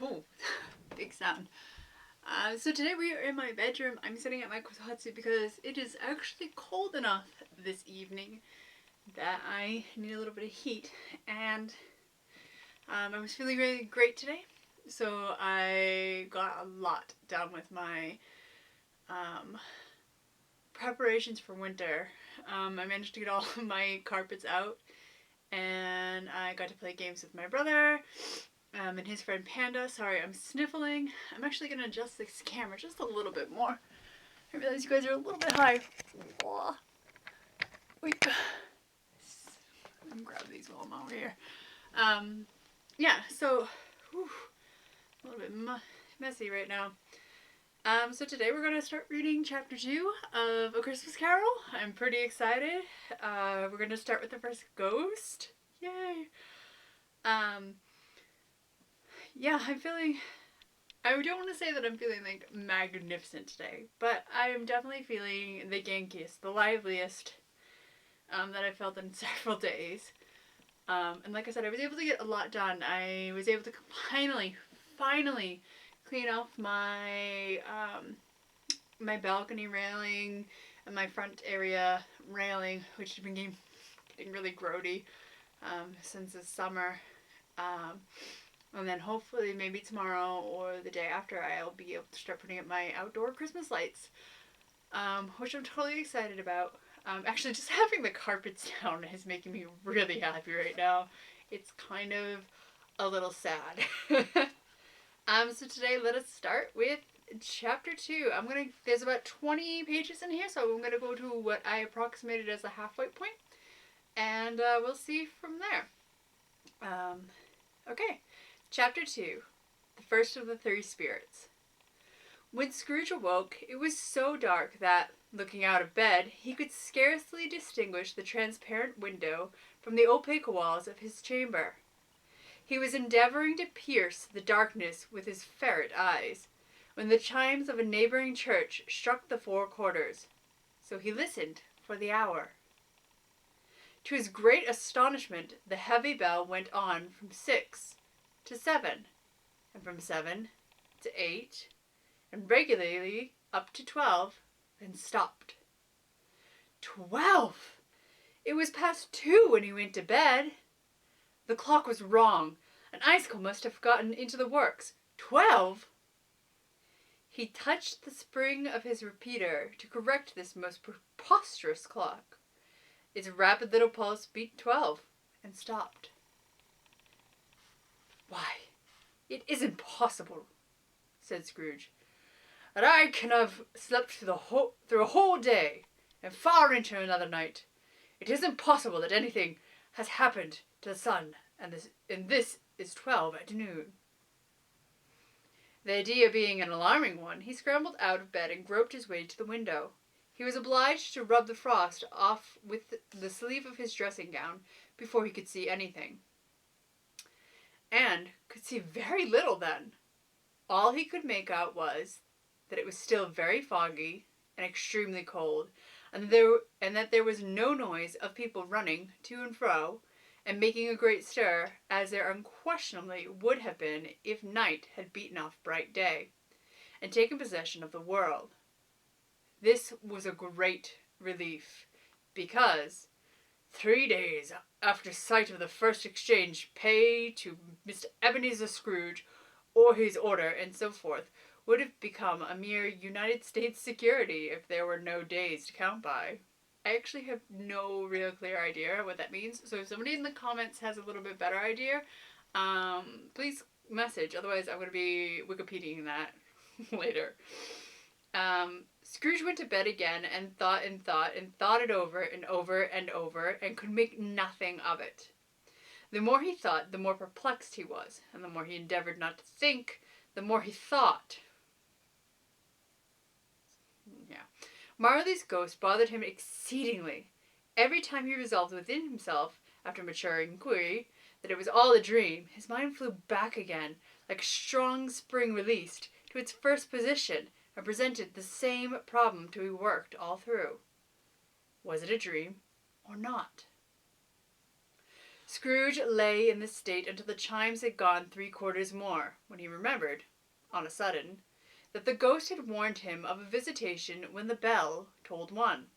Oh, big sound. So today we are in my bedroom. I'm sitting at my kotatsu because it is actually cold enough this evening that I need a little bit of heat. And I was feeling really great today. So I got a lot done with my preparations for winter. I managed to get all of my carpets out and I got to play games with my brother. And his friend Panda. Sorry, I'm sniffling. I'm actually going to adjust this camera just a little bit more. I realize you guys are a little bit high. Wait. Let me grab these while I'm over here. Yeah, so, a little bit messy right now. So today we're going to start reading chapter 2 of A Christmas Carol. I'm pretty excited. We're going to start with the first ghost. Yay! Yeah, I don't want to say that I'm feeling like magnificent today, but I am definitely feeling the gankiest, the liveliest that I've felt in several days. And like I said, I was able to get a lot done. I was able to finally clean off my my balcony railing and my front area railing, which has been getting really grody since the summer. And then hopefully maybe tomorrow or the day after I'll be able to start putting up my outdoor Christmas lights, which I'm totally excited about. Actually, just having the carpets down is making me really happy right now. It's kind of a little sad. So today let us start with chapter 2. There's about 20 pages in here, so I'm gonna go to what I approximated as a halfway point, and we'll see from there. Okay. Chapter 2. The First of the Three Spirits. When Scrooge awoke, it was so dark that, looking out of bed, he could scarcely distinguish the transparent window from the opaque walls of his chamber. He was endeavoring to pierce the darkness with his ferret eyes, when the chimes of a neighboring church struck the 4 quarters. So he listened for the hour. To his great astonishment, the heavy bell went on from 6 to 7, and from 7 to 8, and regularly up to 12, then stopped. 12! It was past 2 when he went to bed. The clock was wrong. An icicle must have gotten into the works. 12! He touched the spring of his repeater to correct this most preposterous clock. Its rapid little pulse beat 12, and stopped. Why, it isn't possible, said Scrooge, that I can have slept through a whole day, and far into another night. It isn't possible that anything has happened to the sun, and this is 12 at noon. The idea being an alarming one, he scrambled out of bed and groped his way to the window. He was obliged to rub the frost off with the sleeve of his dressing gown before he could see anything. And could see very little then. All he could make out was that it was still very foggy and extremely cold, and that there was no noise of people running to and fro and making a great stir, as there unquestionably would have been if night had beaten off bright day and taken possession of the world. This was a great relief, because 3 days after sight of the first exchange pay to Mr. Ebenezer Scrooge, or his order, and so forth, would have become a mere United States security if there were no days to count by. I actually have no real clear idea what that means, so if somebody in the comments has a little bit better idea, please message, otherwise I'm going to be Wikipediaing that later. Scrooge went to bed again and thought it over and over and over, and could make nothing of it. The more he thought, the more perplexed he was, and the more he endeavored not to think, the more he thought. Yeah. Marley's ghost bothered him exceedingly. Every time he resolved within himself, after mature inquiry, that it was all a dream, his mind flew back again, like a strong spring released, to its first position, and presented the same problem to be worked all through. Was it a dream or not? Scrooge lay in this state until the chimes had gone 3/4 more, when he remembered, on a sudden, that the ghost had warned him of a visitation when the bell tolled 1.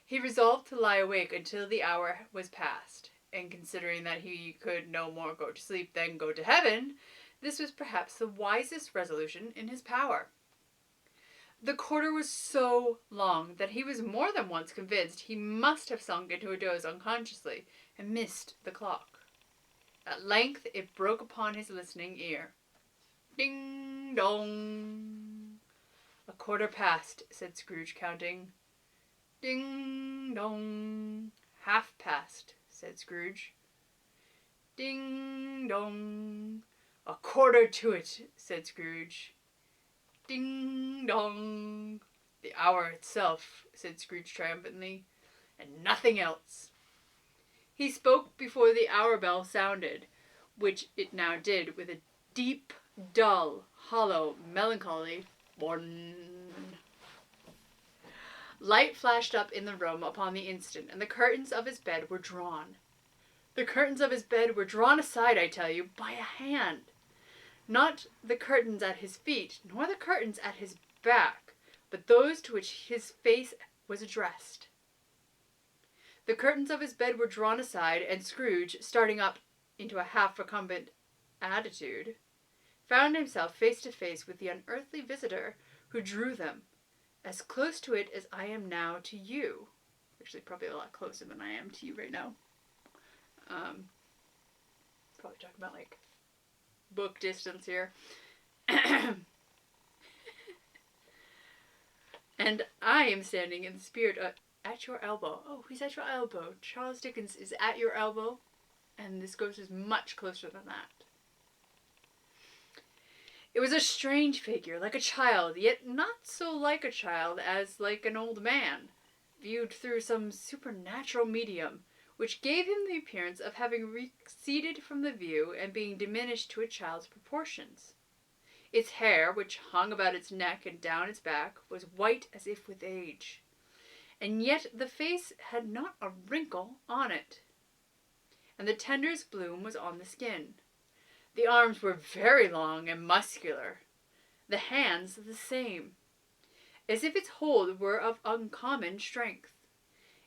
He resolved to lie awake until the hour was past, and considering that he could no more go to sleep than go to heaven, this was perhaps the wisest resolution in his power. The quarter was so long that he was more than once convinced he must have sunk into a doze unconsciously and missed the clock. At length it broke upon his listening ear. Ding dong. 1/4 past, said Scrooge, counting. Ding dong. 1/2 past, said Scrooge. Ding dong. 1/4 to it, said Scrooge. Ding dong. The hour itself, said Scrooge triumphantly, and nothing else. He spoke before the hour bell sounded, which it now did with a deep, dull, hollow, melancholy "bon." Light flashed up in the room upon the instant, and the curtains of his bed were drawn. The curtains of his bed were drawn aside, I tell you, by a hand. Not the curtains at his feet, nor the curtains at his back, but those to which his face was addressed. The curtains of his bed were drawn aside, and Scrooge, starting up into a half-recumbent attitude, found himself face to face with the unearthly visitor who drew them, as close to it as I am now to you. Actually, probably a lot closer than I am to you right now. Probably talking about, like, book distance here. And I am standing in the spirit at your elbow. Oh, he's at your elbow. Charles Dickens is at your elbow, and this ghost is much closer than that. It was a strange figure, like a child, yet not so like a child as like an old man, viewed through some supernatural medium, which gave him the appearance of having receded from the view and being diminished to a child's proportions. Its hair, which hung about its neck and down its back, was white as if with age, and yet the face had not a wrinkle on it, and the tenderest bloom was on the skin. The arms were very long and muscular, the hands the same, as if its hold were of uncommon strength.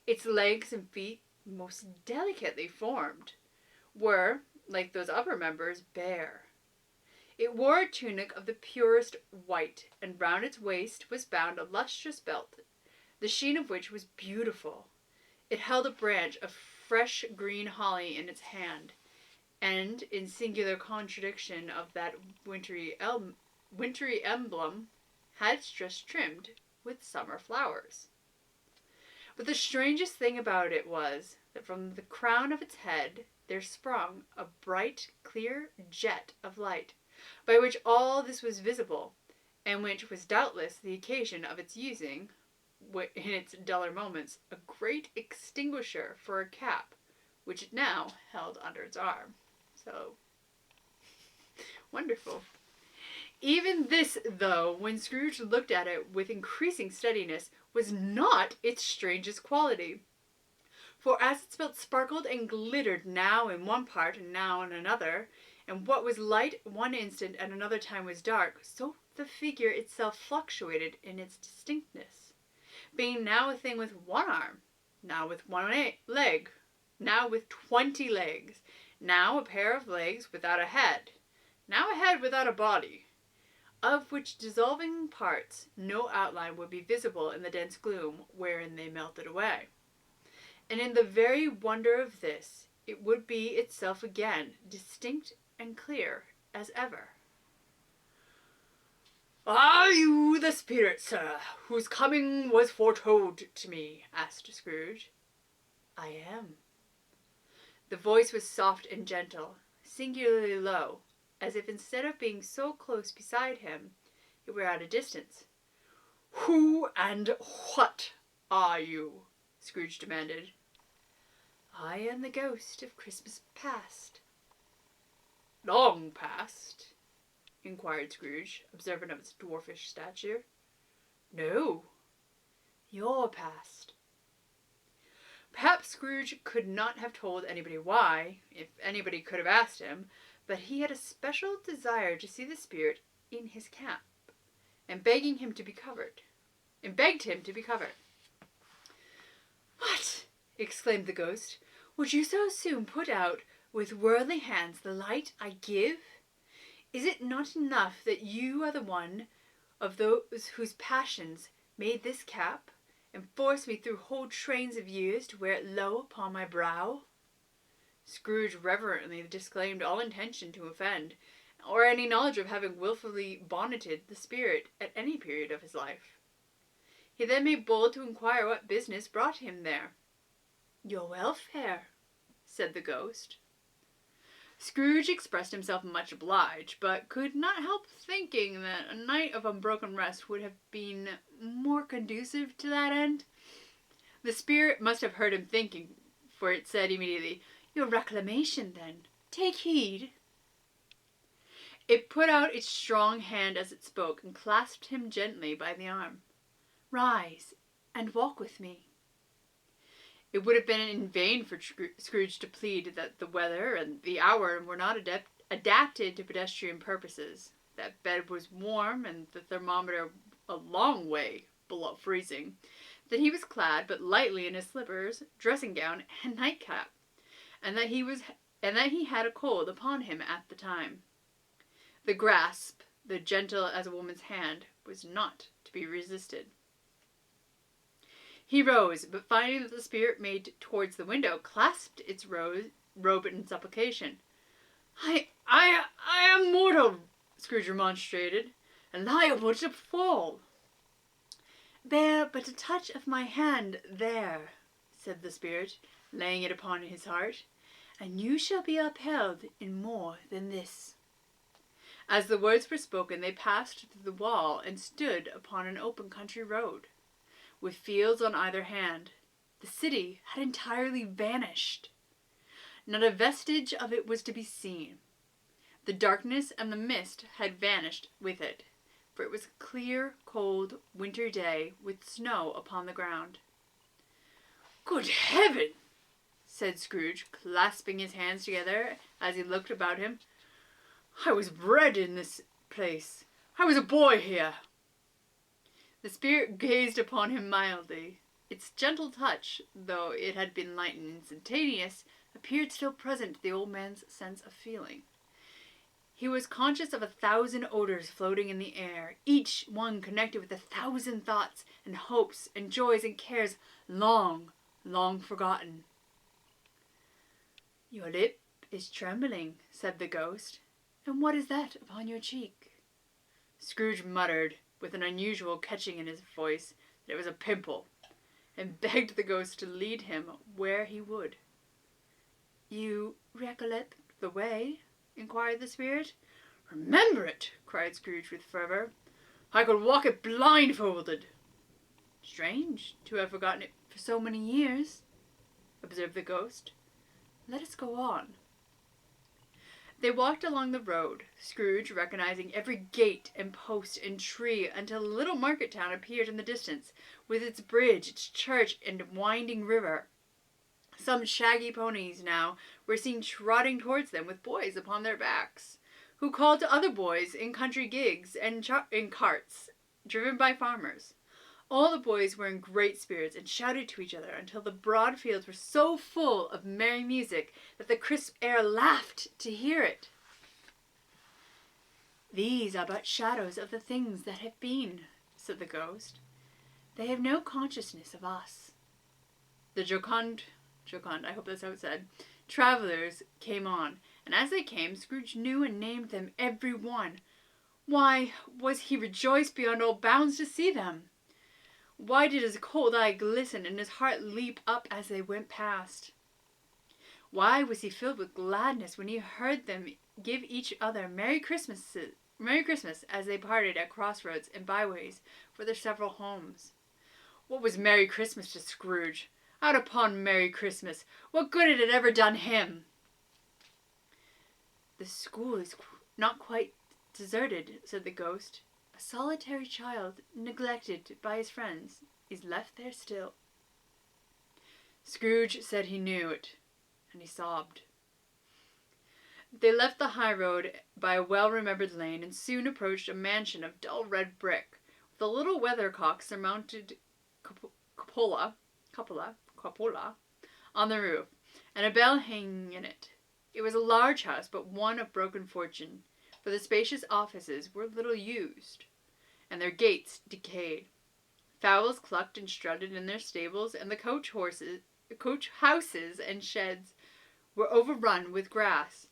Its legs and feet, most delicately formed, were, like those upper members, bare. It wore a tunic of the purest white, and round its waist was bound a lustrous belt, the sheen of which was beautiful. It held a branch of fresh green holly in its hand, and, in singular contradiction of that wintry emblem, had its dress trimmed with summer flowers. But the strangest thing about it was that from the crown of its head there sprung a bright, clear jet of light, by which all this was visible, and which was doubtless the occasion of its using, in its duller moments, a great extinguisher for a cap, which it now held under its arm. So, wonderful. Even this, though, when Scrooge looked at it with increasing steadiness, was not its strangest quality. For as its belt sparkled and glittered now in one part and now in another, and what was light one instant and another time was dark, so the figure itself fluctuated in its distinctness, being now a thing with one arm, now with one leg, now with 20 legs, now a pair of legs without a head, now a head without a body, of which dissolving parts no outline would be visible in the dense gloom wherein they melted away. And in the very wonder of this, it would be itself again, distinct and clear as ever. "Are you the spirit, sir, whose coming was foretold to me?" asked Scrooge. "I am." The voice was soft and gentle, singularly low, as if instead of being so close beside him, it were at a distance. "Who and what are you?" Scrooge demanded. "I am the ghost of Christmas past." "Long past?" inquired Scrooge, observant of its dwarfish stature. "No, your past." Perhaps Scrooge could not have told anybody why, if anybody could have asked him, but he had a special desire to see the spirit in his cap, and begged him to be covered. "What!" exclaimed the ghost. "Would you so soon put out with worldly hands the light I give? Is it not enough that you are the one of those whose passions made this cap, and forced me through whole trains of years to wear it low upon my brow?" Scrooge reverently disclaimed all intention to offend, or any knowledge of having wilfully bonneted the spirit at any period of his life. He then made bold to inquire what business brought him there. "Your welfare," said the ghost. Scrooge expressed himself much obliged, but could not help thinking that a night of unbroken rest would have been more conducive to that end. The spirit must have heard him thinking, for it said immediately, "Your reclamation, then. Take heed." It put out its strong hand as it spoke, and clasped him gently by the arm. "Rise, and walk with me." It would have been in vain for Scrooge to plead that the weather and the hour were not adapted to pedestrian purposes, that bed was warm and the thermometer a long way below freezing, that he was clad but lightly in his slippers, dressing gown, and nightcap, and that he had a cold upon him at the time. The grasp, though gentle as a woman's hand, was not to be resisted. He rose, but finding that the spirit made towards the window, clasped its robe in supplication. I am mortal," Scrooge remonstrated, "and liable to fall." "Bear but a touch of my hand there," said the spirit, laying it upon his heart, "and you shall be upheld in more than this." As the words were spoken, they passed through the wall and stood upon an open country road, with fields on either hand. The city had entirely vanished. Not a vestige of it was to be seen. The darkness and the mist had vanished with it, for it was a clear, cold, winter day with snow upon the ground. "Good heaven!" said Scrooge, clasping his hands together as he looked about him. "I was bred in this place. I was a boy here." The spirit gazed upon him mildly. Its gentle touch, though it had been light and instantaneous, appeared still present to the old man's sense of feeling. He was conscious of 1,000 odors floating in the air, each one connected with 1,000 thoughts and hopes and joys and cares long, long forgotten. "Your lip is trembling," said the ghost. "And what is that upon your cheek?" Scrooge muttered, with an unusual catching in his voice, that it was a pimple, and begged the ghost to lead him where he would. "You recollect the way?" inquired the spirit. "Remember it!" cried Scrooge with fervour. "I could walk it blindfolded." "Strange to have forgotten it for so many years," observed the ghost. "Let us go on." They walked along the road, Scrooge recognizing every gate and post and tree, until a little market town appeared in the distance, with its bridge, its church, and winding river. Some shaggy ponies now were seen trotting towards them with boys upon their backs, who called to other boys in country gigs and in carts, driven by farmers. All the boys were in great spirits and shouted to each other until the broad fields were so full of merry music that the crisp air laughed to hear it. "These are but shadows of the things that have been," said the ghost. "They have no consciousness of us." The jocund, I hope that's how it's said, travelers came on, and as they came, Scrooge knew and named them every one. Why was he rejoiced beyond all bounds to see them? Why did his cold eye glisten and his heart leap up as they went past? Why was he filled with gladness when he heard them give each other Merry Christmas as they parted at crossroads and byways for their several homes? What was Merry Christmas to Scrooge? Out upon Merry Christmas! What good had it ever done him? "The school is not quite deserted," said the ghost. "A solitary child, neglected by his friends, is left there still." Scrooge said he knew it, and he sobbed. They left the high road by a well-remembered lane and soon approached a mansion of dull red brick, with a little weathercock surmounted cupola on the roof, and a bell hanging in it. It was a large house, but one of broken fortune, for the spacious offices were little used, and their gates decayed. Fowls clucked and strutted in their stables, and the coach houses and sheds were overrun with grass.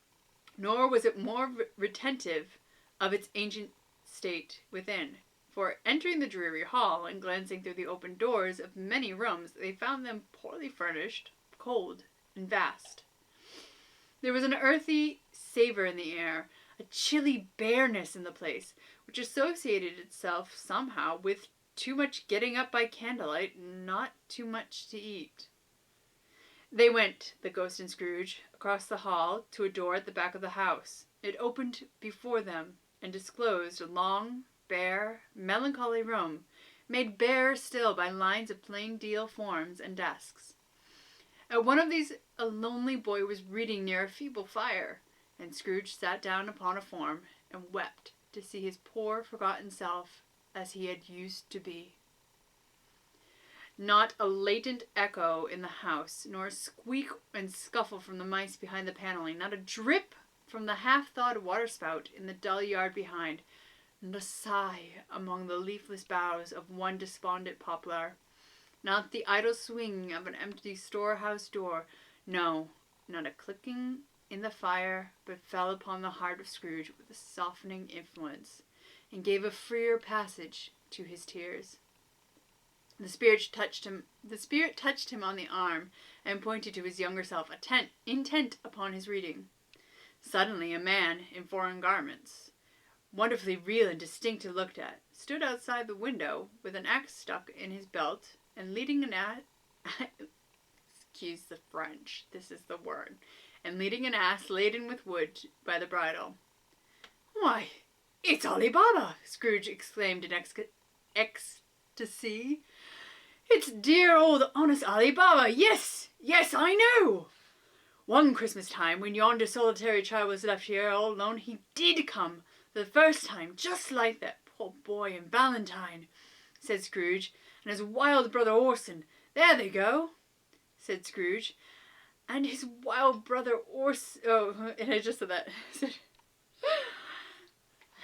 Nor was it more retentive of its ancient state within, for entering the dreary hall and glancing through the open doors of many rooms, they found them poorly furnished, cold, and vast. There was an earthy savour in the air, a chilly bareness in the place, which associated itself somehow with too much getting up by candlelight, not too much to eat. They went, the ghost and Scrooge, across the hall to a door at the back of the house. It opened before them and disclosed a long, bare, melancholy room, made barer still by lines of plain deal forms and desks. At one of these a lonely boy was reading near a feeble fire, and Scrooge sat down upon a form and wept to see his poor forgotten self as he had used to be. Not a latent echo in the house, nor a squeak and scuffle from the mice behind the paneling, not a drip from the half-thawed waterspout in the dull yard behind, not a sigh among the leafless boughs of one despondent poplar, not the idle swinging of an empty storehouse door, no, not a clicking in the fire, but fell upon the heart of Scrooge with a softening influence, and gave a freer passage to his tears. The spirit touched him on the arm and pointed to his younger self, intent upon his reading. Suddenly a man in foreign garments, wonderfully real and distinct to look at, stood outside the window with an axe stuck in his belt and leading an excuse the French, this is the word, and leading an ass laden with wood by the bridle. "Why, it's Ali Baba!" Scrooge exclaimed in ecstasy. "It's dear old honest Ali Baba! Yes, I know! One Christmas time, when yonder solitary child was left here all alone, he did come, for the first time, just like that poor boy in Valentine," said Scrooge, "and his wild brother Orson. There they go," said Scrooge, "and his wild brother Orson." Oh, and I just said that.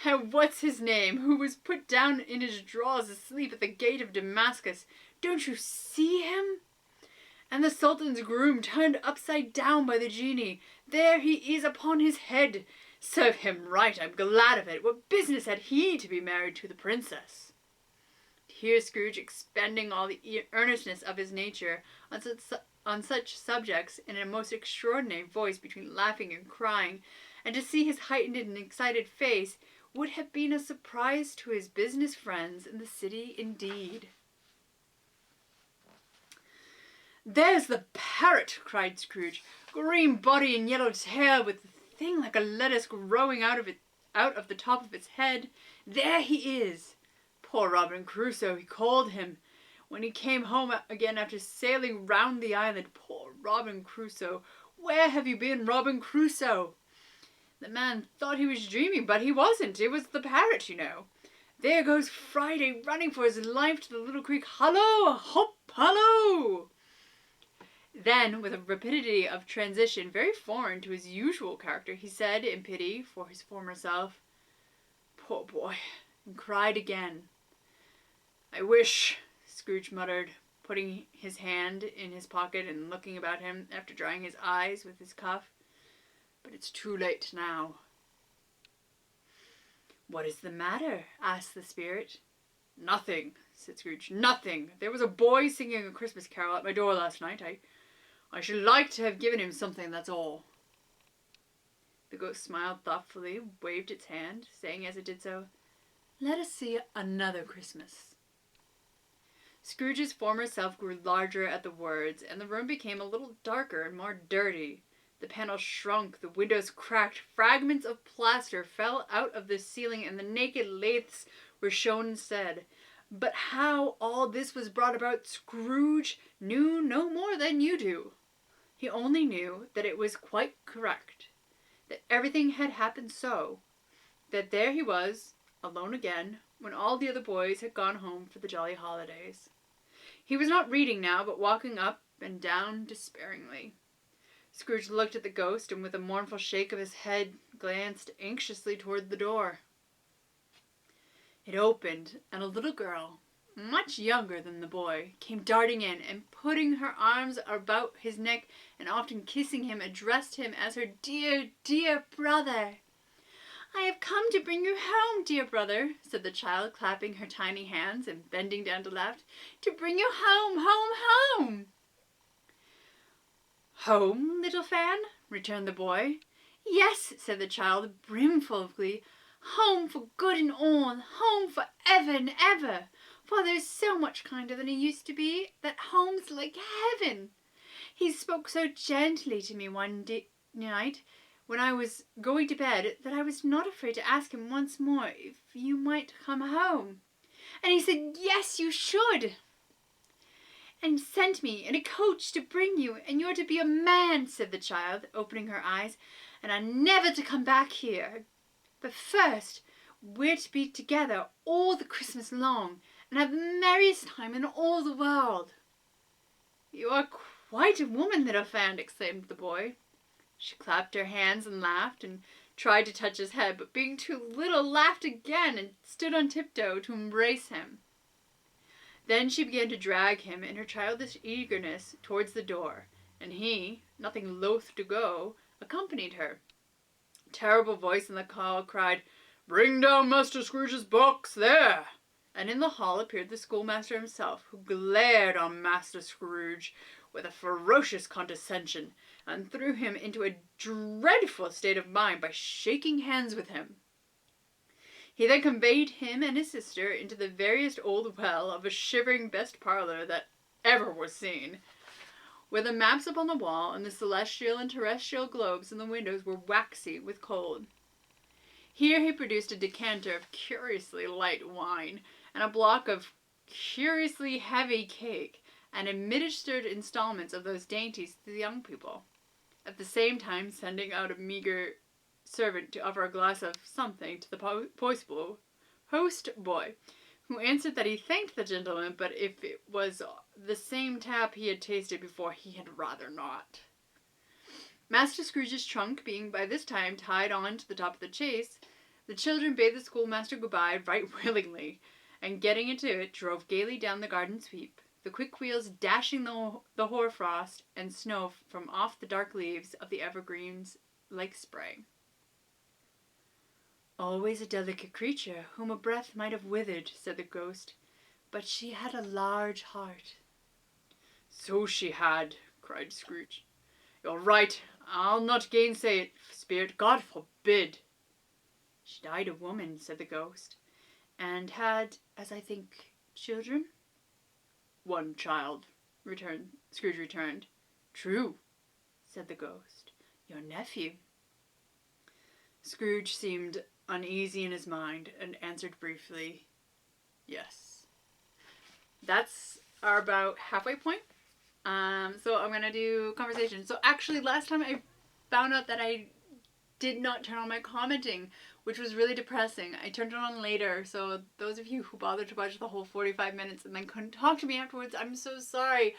"And what's his name, who was put down in his drawers asleep at the gate of Damascus? Don't you see him? And the Sultan's groom turned upside down by the genie. There he is upon his head. Serve him right, I'm glad of it. What business had he to be married to the princess?" Here Scrooge, expending all the earnestness of his nature on such subjects in a most extraordinary voice between laughing and crying, and to see his heightened and excited face, would have been a surprise to his business friends in the city indeed. "There's the parrot!" cried Scrooge. "Green body and yellow tail, with a thing like a lettuce growing out of the top of its head. There he is! Poor Robin Crusoe, he called him, when he came home again after sailing round the island. Poor Robin Crusoe! Where have you been, Robin Crusoe?" The man thought he was dreaming, but he wasn't. It was the parrot, you know. There goes Friday, running for his life to the little creek. "Hallo! Hop! Hallo!" Then, with a rapidity of transition very foreign to his usual character, he said, in pity for his former self, "Poor boy," and cried again. "I wish," Scrooge muttered, putting his hand in his pocket and looking about him after drying his eyes with his cuff, "but it's too late now." "What is the matter?" asked the spirit. "Nothing," said Scrooge. "Nothing. There was a boy singing a Christmas carol at my door last night. I should like to have given him something, that's all." The ghost smiled thoughtfully, waved its hand, saying as it did so, "Let us see another Christmas." Scrooge's former self grew larger at the words, and the room became a little darker and more dirty. The panels shrunk, the windows cracked, fragments of plaster fell out of the ceiling, and the naked laths were shown instead. But how all this was brought about, Scrooge knew no more than you do. He only knew that it was quite correct, that everything had happened so, that there he was, alone again, when all the other boys had gone home for the jolly holidays. He was not reading now, but walking up and down despairingly. Scrooge looked at the ghost, and with a mournful shake of his head, glanced anxiously toward the door. It opened, and a little girl, much younger than the boy, came darting in, and putting her arms about his neck and often kissing him, addressed him as her dear, dear brother. "I have come to bring you home, dear brother," said the child, clapping her tiny hands and bending down to laugh. "To bring you home, home, home." "Home, little Fan?" returned the boy. "Yes," said the child, brimful of glee. "Home for good and all, home for ever and ever. Father is so much kinder than he used to be, that home's like heaven. He spoke so gently to me one night when I was going to bed that I was not afraid to ask him once more if you might come home. And he said, yes, you should. And sent me in a coach to bring you, and you're to be a man," said the child, opening her eyes, "and are never to come back here. But first, we're to be together all the Christmas long, and have the merriest time in all the world." "You are quite a woman, little Fan," exclaimed the boy. She clapped her hands and laughed, and tried to touch his head, but being too little, laughed again, and stood on tiptoe to embrace him. Then she began to drag him in her childish eagerness towards the door, and he, nothing loath to go, accompanied her. A terrible voice in the hall cried, "Bring down Master Scrooge's box, there!" And in the hall appeared the schoolmaster himself, who glared on Master Scrooge with a ferocious condescension, and threw him into a dreadful state of mind by shaking hands with him. He then conveyed him and his sister into the veriest old well of a shivering best parlour that ever was seen, where the maps upon the wall and the celestial and terrestrial globes in the windows were waxy with cold. Here he produced a decanter of curiously light wine, and a block of curiously heavy cake, and administered installments of those dainties to the young people, at the same time sending out a meagre servant to offer a glass of something to the host boy, who answered that he thanked the gentleman, but if it was the same tap he had tasted before, he had rather not. Master Scrooge's trunk being by this time tied on to the top of the chaise, the children bade the schoolmaster goodbye right willingly, and getting into it, drove gaily down the garden sweep, the quick wheels dashing the hoarfrost and snow from off the dark leaves of the evergreens like spray. "Always a delicate creature, whom a breath might have withered," said the ghost, "but she had a large heart." "So she had," cried Scrooge. "You're right. I'll not gainsay it, spirit. God forbid." "She died a woman," said the ghost, "and had, as I think, children?" "One child," Scrooge returned. "True," said the ghost. "Your nephew." Scrooge seemed uneasy in his mind, and answered briefly, "Yes." That's our about halfway point. So I'm gonna do conversation. So actually, last time I found out that I did not turn on my commenting, which was really depressing. I turned it on later, so those of you who bothered to watch the whole 45 minutes and then couldn't talk to me afterwards, I'm so sorry.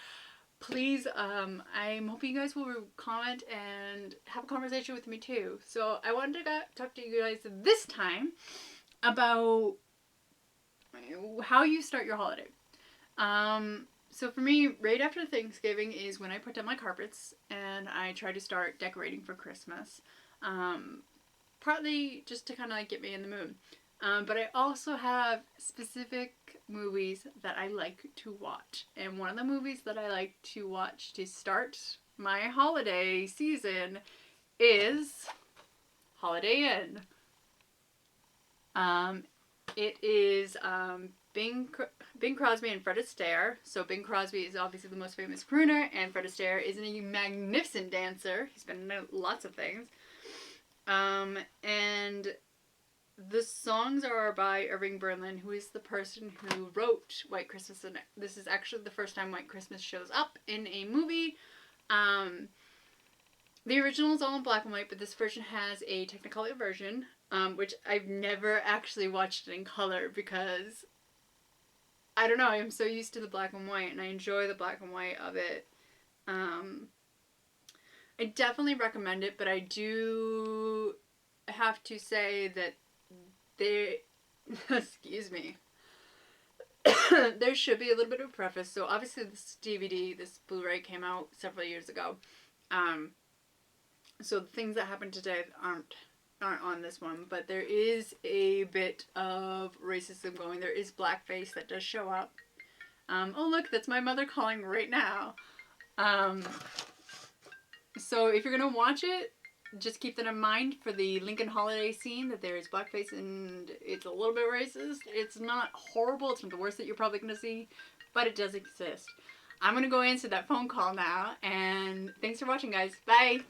Please, I'm hoping you guys will comment and have a conversation with me too. So I wanted to talk to you guys this time about how you start your holiday. So for me, right after Thanksgiving is when I put down my carpets and I try to start decorating for Christmas. Partly just to kind of like get me in the mood. But I also have specific movies that I like to watch. And one of the movies that I like to watch to start my holiday season is Holiday Inn. It is Bing Crosby and Fred Astaire. So Bing Crosby is obviously the most famous crooner, and Fred Astaire is a magnificent dancer. He's been in lots of things. And the songs are by Irving Berlin, who is the person who wrote White Christmas, and this is actually the first time White Christmas shows up in a movie. The original is all in black and white, but this version has a Technicolor version, which I've never actually watched it in color because, I don't know, I'm so used to the black and white, and I enjoy the black and white of it. I definitely recommend it, but I do have to say that they, excuse me, there should be a little bit of a preface. So obviously this DVD, this Blu-ray came out several years ago. So the things that happen today aren't on this one, but there is a bit of racism going. There is blackface that does show up. Oh look, that's my mother calling right now. So if you're gonna watch it, just keep that in mind for the Lincoln holiday scene, that there is blackface and it's a little bit racist. It's not horrible. It's not the worst that you're probably gonna see, but it does exist. I'm gonna go answer that phone call now, and thanks for watching, guys. Bye!